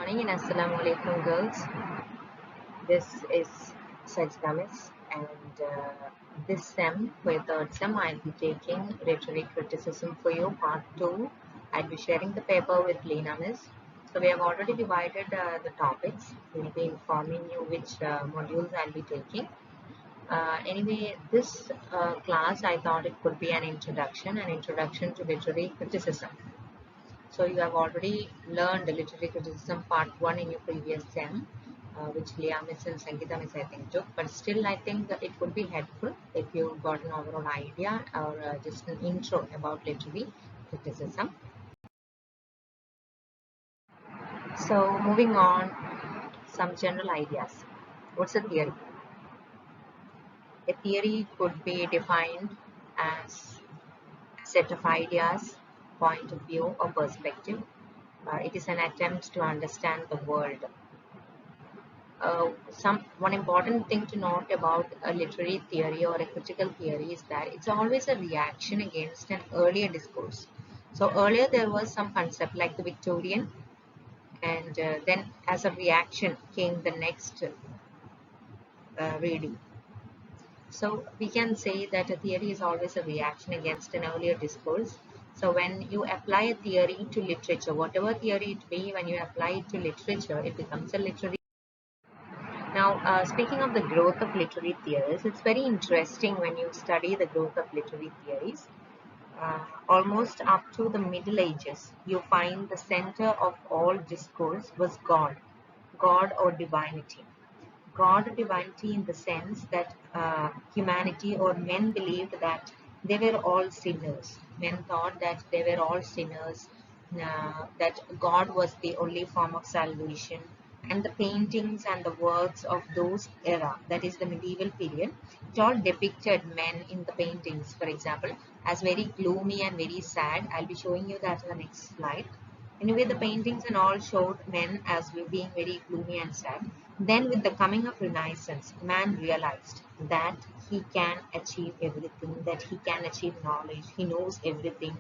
morning and Assalamu alaikum girls. This is Sajdamis and this SEM, for your third SEM, I'll be taking literary criticism for you, part 2. I'll be sharing the paper with Lena Miss. So we have already divided the topics. We'll be informing you which modules I'll be taking. Anyway, this class I thought it could be an introduction to literary criticism. So you have already learned the literary criticism part 1 in your previous SEM, which Leah Miss and Sangeeta Miss I think took. But still I think that it would be helpful if you got an overall idea or just an intro about literary criticism. So moving on, some general ideas. What's a theory? A theory could be defined as a set of ideas, point of view or perspective. It is an attempt to understand the world. One important thing to note about a literary theory or a critical theory is that it's always a reaction against an earlier discourse. So earlier there was some concept like the Victorian, and then as a reaction came the next reading. So we can say that a theory is always a reaction against an earlier discourse. So when you apply a theory to literature, whatever theory it be, when you apply it to literature, it becomes a literary. Now, speaking of the growth of literary theories, it's very interesting when you study the growth of literary theories. Almost up to the Middle Ages, you find the center of all discourse was God, God or divinity. God or divinity in the sense that humanity or men believed that they were all sinners. Men thought that they were all sinners, that God was the only form of salvation, and the paintings and the works of those era, that is the medieval period, it all depicted men in the paintings, for example, as very gloomy and very sad. I'll be showing you that in the next slide. Anyway, the paintings and all showed men as being very gloomy and sad. Then with the coming of Renaissance, man realized that he can achieve everything, that he can achieve knowledge, he knows everything.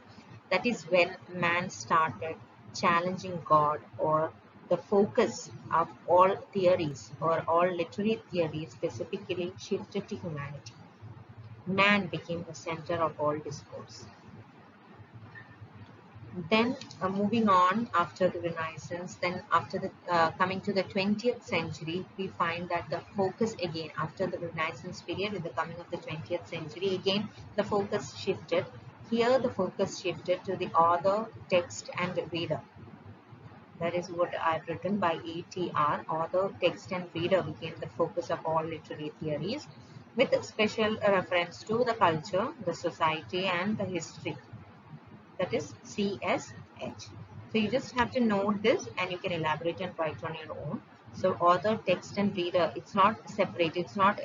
That is when man started challenging God, or the focus of all theories or all literary theories specifically shifted to humanity. Man became the center of all discourse. Then moving on after the Renaissance, then after the coming to the 20th century, we find that the focus again after the Renaissance period, with the coming of the 20th century, again the focus shifted. Here the focus shifted to the author, text and reader. That is what I've written by ATR. Author, text and reader became the focus of all literary theories, with special reference to the culture, the society and the history. That is CSH. So you just have to note this and you can elaborate and write on your own. So author, text and reader, it's not separate, it's not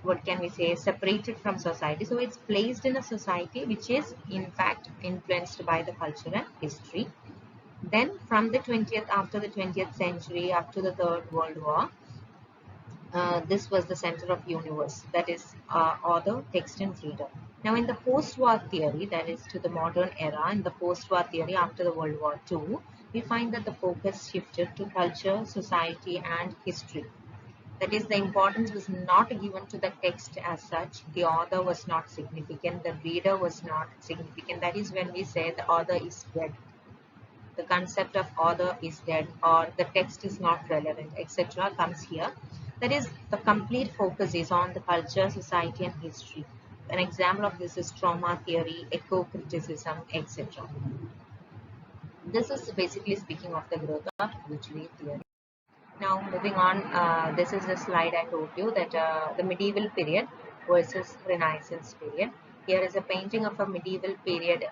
what can we say, separated from society. So it's placed in a society which is in fact influenced by the culture and history. Then from the 20th, after the 20th century, up to the Third World War, this was the center of universe, that is author, text and reader. Now in the post-war theory, that is to the modern era, in the post-war theory after the World War II, we find that the focus shifted to culture, society and history. That is, the importance was not given to the text as such, the author was not significant, the reader was not significant. That is when we say the author is dead. The concept of author is dead or the text is not relevant, etc. comes here. That is, the complete focus is on the culture, society and history. An example of this is trauma theory, eco-criticism, etc. This is basically speaking of the growth of literary theory. Now moving on, this is the slide I told you that the medieval period versus Renaissance period. Here is a painting of a medieval period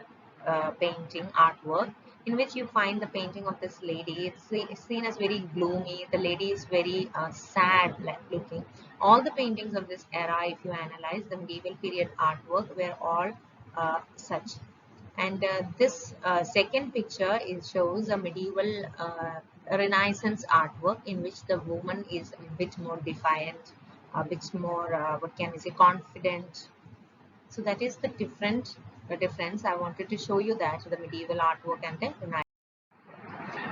painting artwork, in which you find the painting of this lady. It's seen as very gloomy. The lady is very sad like looking. All the paintings of this era, if you analyze the medieval period artwork, were all such. And this second picture shows a medieval Renaissance artwork, in which the woman is a bit more defiant, a bit more, what can we say, confident. So that is the difference. I wanted to show you that the medieval artwork and the Renaissance.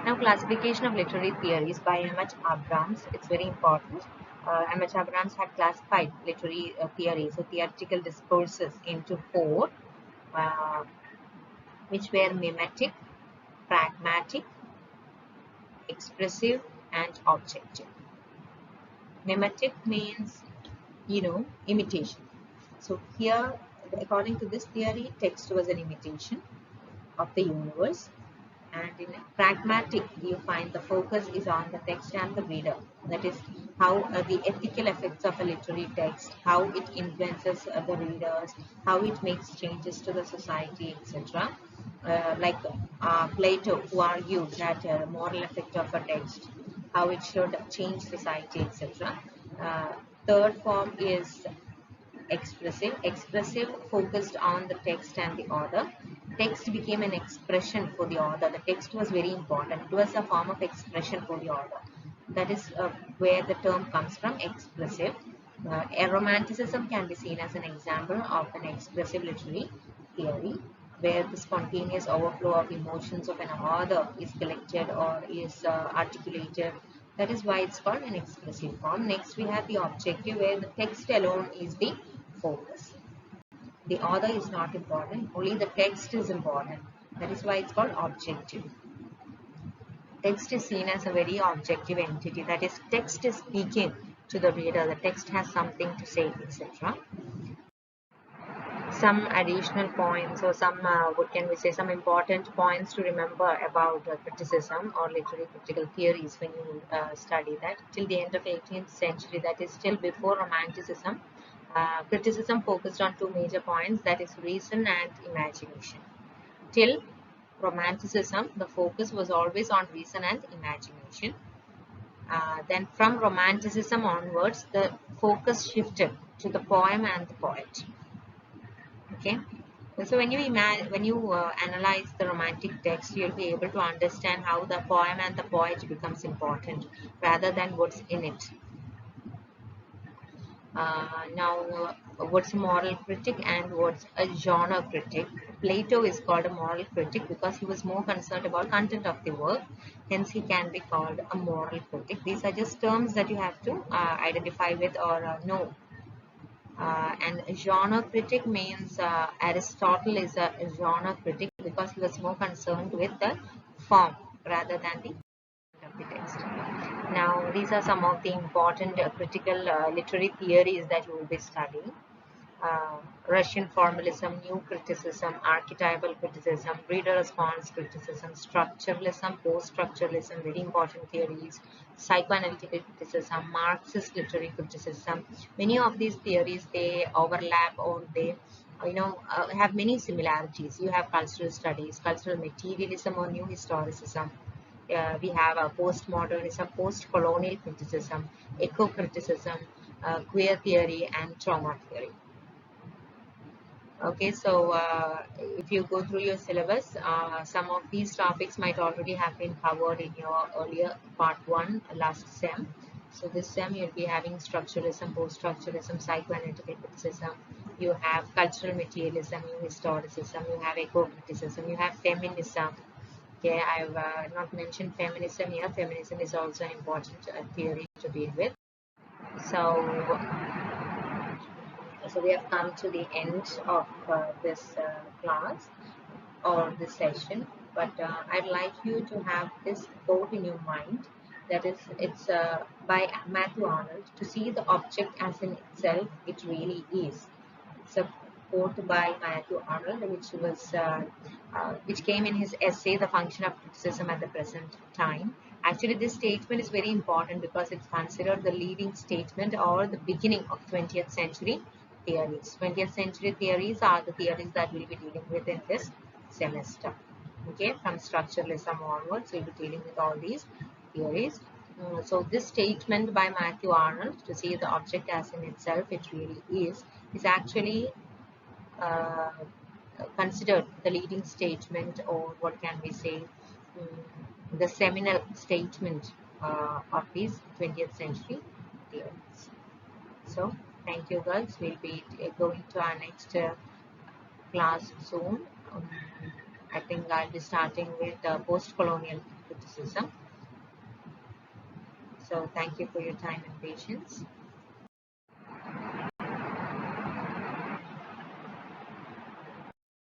Now, classification of literary theories by M.H. Abrams, it's very important. M.H. Abrams had classified literary theories, so theoretical discourses, into four, uh, which were mimetic, pragmatic, expressive, and objective. Mimetic means, imitation. So here, according to this theory, text was an imitation of the universe. And in pragmatic, you find the focus is on the text and the reader. That is how the ethical effects of a literary text, how it influences the readers, how it makes changes to the society, etc. Like Plato, who argued that moral effect of a text, how it should change society, etc. Uh, Third form is expressive. Expressive focused on the text and the author. Text became an expression for the author. The text was very important. It was a form of expression for the author. That is where the term comes from, expressive. A romanticism can be seen as an example of an expressive literary theory, where the spontaneous overflow of emotions of an author is collected or is articulated. That is why it's called an expressive form. Next, we have the objective, where the text alone is the focus. The author is not important, only the text is important. That is why it's called objective. Text is seen as a very objective entity. That is, text is speaking to the reader. The text has something to say, etc. Some additional points, or some, what can we say, some important points to remember about criticism or literary critical theories when you study that. Till the end of 18th century, that is still before Romanticism, criticism focused on two major points, that is reason and imagination. Till Romanticism, the focus was always on reason and imagination. Then from Romanticism onwards, the focus shifted to the poem and the poet. Okay, so when you analyze the romantic text, you'll be able to understand how the poem and the poet becomes important rather than what's in it. Now, what's a moral critic and what's a genre critic? Plato is called a moral critic because he was more concerned about content of the work. Hence, he can be called a moral critic. These are just terms that you have to identify with or know. And a genre critic means Aristotle is a genre critic because he was more concerned with the form rather than the content of the text. Now, these are some of the important critical literary theories that you will be studying. Russian formalism, new criticism, archetypal criticism, reader response criticism, structuralism, post-structuralism, very important theories, psychoanalytical criticism, Marxist literary criticism. Many of these theories, they overlap or they have many similarities. You have cultural studies, cultural materialism or new historicism. We have a postmodernism, post-colonial criticism, eco-criticism, queer theory, and trauma theory. Okay, so if you go through your syllabus, some of these topics might already have been covered in your earlier part 1 last sem. So this sem you'll be having structuralism, post-structuralism, psychoanalytical criticism. You have cultural materialism, new historicism. You have eco-criticism. You have feminism. Okay, I've not mentioned feminism here. Feminism is also an important theory to deal with. So we have come to the end of this class or this session, but I'd like you to have this quote in your mind. That is, it's by Matthew Arnold, to see the object as in itself it really is. It's a quote by Matthew Arnold, which came in his essay, The Function of Criticism at the Present Time. Actually, this statement is very important because it's considered the leading statement or the beginning of 20th century theories. 20th century theories are the theories that we'll be dealing with in this semester. Okay, from structuralism onwards, we'll be dealing with all these theories. So this statement by Matthew Arnold, to see the object as in itself it really is actually uh, considered the leading statement, or what can we say, the seminal statement of these 20th century theories. So thank you girls. We'll be going to our next class soon. I think I'll be starting with post-colonial criticism. So thank you for your time and patience.